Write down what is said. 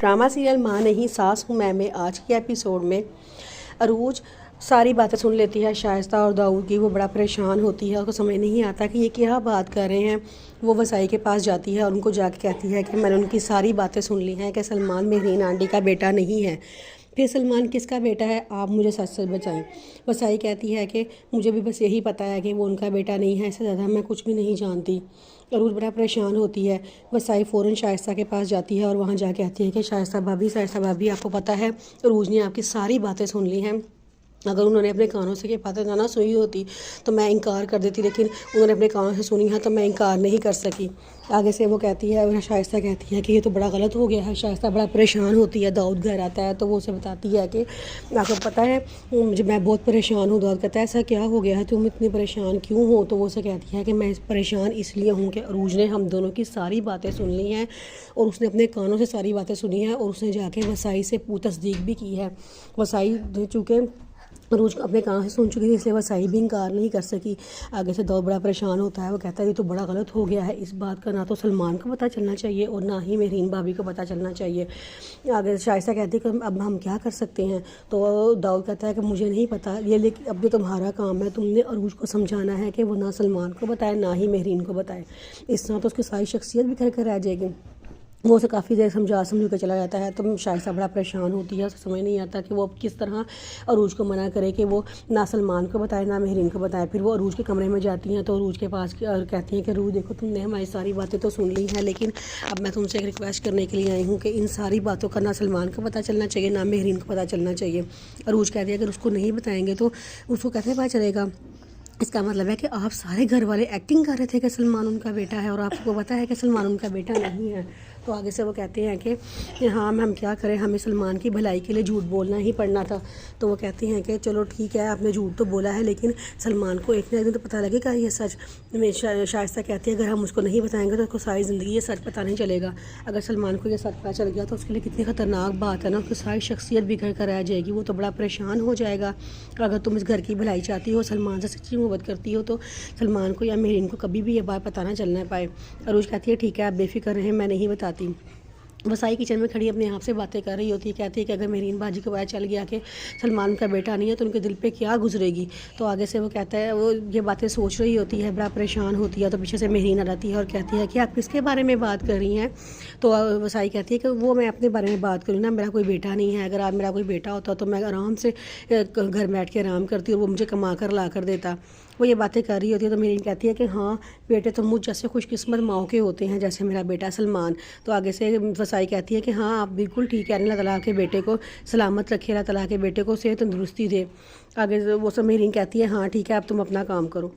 Drama serial माँ नहीं सास हूँ मैं में आज के एपिसोड में अरूज सारी बातें सुन लेती है शाइस्ता और दाऊद की। वो बड़ा परेशान होती है, उसको समझ नहीं आता कि ये क्या बात कर रहे हैं। वो वसाई के पास जाती है और उनको जाके कहती है कि मैंने उनकी सारी बातें सुन ली हैं कि सलमान मेहरीन आंटी का बेटा नहीं है। फिर सलमान किसका बेटा है, आप मुझे सच सच बताएं। वसाई कहती है कि मुझे भी बस यही पता है कि वो उनका बेटा नहीं है, इससे ज़्यादा मैं कुछ भी नहीं जानती। अरूज बड़ा परेशान होती है। वसाई फ़ौरन शाइस्ता के पास जाती है और वहाँ जा कहती है कि शाइस्ता भाभी आपको पता है अरूज ने आपकी सारी बातें सुन ली हैं। अगर उन्होंने अपने कानों से ये बातें ना सुनी होती तो मैं इनकार कर देती, लेकिन उन्होंने अपने कानों से सुनी है तो मैं इनकार नहीं कर सकी। आगे से वो कहती है, शाइस्ता कहती है कि ये तो बड़ा गलत हो गया है। शाइस्ता बड़ा परेशान होती है। दाऊद घर आता है तो वो उसे बताती है कि आपको पता है मुझे मैं बहुत परेशान हूँ। दाऊद कहता है ऐसा क्या हो गया है, तुम इतनी परेशान क्यों हो? तो वो उसे कहती है कि मैं परेशान इसलिए हूँ कि अरूज ने हम दोनों की सारी बातें सुन ली हैं और उसने अपने कानों से सारी बातें सुनी हैं और उसने जाके वसाई से तस्दीक भी की है। वसाई चूँकि अरूज अपने कान से सुन चुकी थी इसलिए वसाई भी इनकार नहीं कर सकी। आगे से दौर बड़ा परेशान होता है। वो कहता है ये तो बड़ा गलत हो गया है, इस बात का ना तो सलमान को पता चलना चाहिए और ना ही मेहरीन भाभी को पता चलना चाहिए। आगे शाइस्ता कहती है कि अब हम क्या कर सकते हैं। तो दाऊद कहता है कि मुझे नहीं पता ये, लेकिन अब जो तुम्हारा काम है तुमने अरूज को समझाना है कि वो ना सलमान को बताए ना ही मेहरीन को बताए। इस तरह तो उसकी सारी शख्सियत बिखर कर रह जाएगी। वो उसे काफ़ी देर समझ कर चला जाता है। तो शाइस्ता बड़ा परेशान होती है, उसे समझ नहीं आता कि वो अब किस तरह अरूज को मना करे कि वो ना सलमान को बताए ना मेहरीन को बताए। फिर वो अरूज के कमरे में जाती हैं तो अरूज के पास और कहती हैं कि अरूज देखो तुमने हमारी सारी बातें तो सुन ली हैं, लेकिन अब मैं तुमसे एक रिक्वेस्ट करने के लिए आई हूँ कि इन सारी बातों का ना सलमान को पता चलना चाहिए ना मेहरीन को पता चलना चाहिए। अरूज कहती है अगर उसको नहीं बताएंगे तो उसको कैसे पता चलेगा। इसका मतलब है कि आप सारे घर वाले एक्टिंग कर रहे थे कि सलमान उनका बेटा है और आपको पता है कि सलमान उनका बेटा नहीं है। तो आगे से वो कहते हैं कि हाँ हम क्या करें, हमें सलमान की भलाई के लिए झूठ बोलना ही पड़ना था। तो वो कहती हैं कि चलो ठीक है आपने झूठ तो बोला है, लेकिन सलमान को एक ना एक दिन तो पता लगेगा ये सच। शाइस्ता कहती है अगर हम उसको नहीं बताएंगे तो उसको सारी ज़िंदगी ये सच पता नहीं चलेगा। अगर सलमान को ये सच पता चल गया तो उसके लिए कितनी ख़तरनाक बात है ना, उसकी सारी शख्सियत बिखर कर रह जाएगी। वो तो बड़ा परेशान हो जाएगा। अगर तुम इस घर की भलाई चाहती हो, सलमान से सच्ची मोहब्बत करती हो, तो सलमान को या मेहरीन को कभी भी ये बात पता ना चलना पाए। अरूज कहती है ठीक है आप बेफिक्र रहें, मैं नहीं बताती। वसाई किचन में खड़ी अपने आप से बातें कर रही होती है। कहती है कि अगर मेहरीन बाजी को पता चल गया कि सलमान का बेटा नहीं है तो उनके दिल पे क्या गुजरेगी। तो आगे से वो कहता है, वो ये बातें सोच रही होती है, बड़ा परेशान होती है। तो पीछे से मेहरीन आ जाती है और कहती है कि आप किसके बारे में बात कर रही हैं। तो वसाई कहती है कि वो मैं अपने बारे में बात करूँ ना, मेरा कोई बेटा नहीं है। अगर आप मेरा कोई बेटा होता तो मैं आराम से घर बैठ के आराम करती और वो मुझे कमा कर ला कर देता। वो ये बातें कर रही होती है तो मेहरीन कहती है कि हाँ बेटे तो मुझ जैसे खुशकिस्मत माओ के होते हैं जैसे मेरा बेटा सलमान। तो आगे से वसाई कहती है कि हाँ आप बिल्कुल ठीक है, अल्लाह ताला के बेटे को सलामत रखे, अल्लाह ताला के बेटे को सेहत तंदुरुस्ती दे। आगे वो सब मेहरीन कहती है हाँ ठीक है अब तुम अपना काम करो।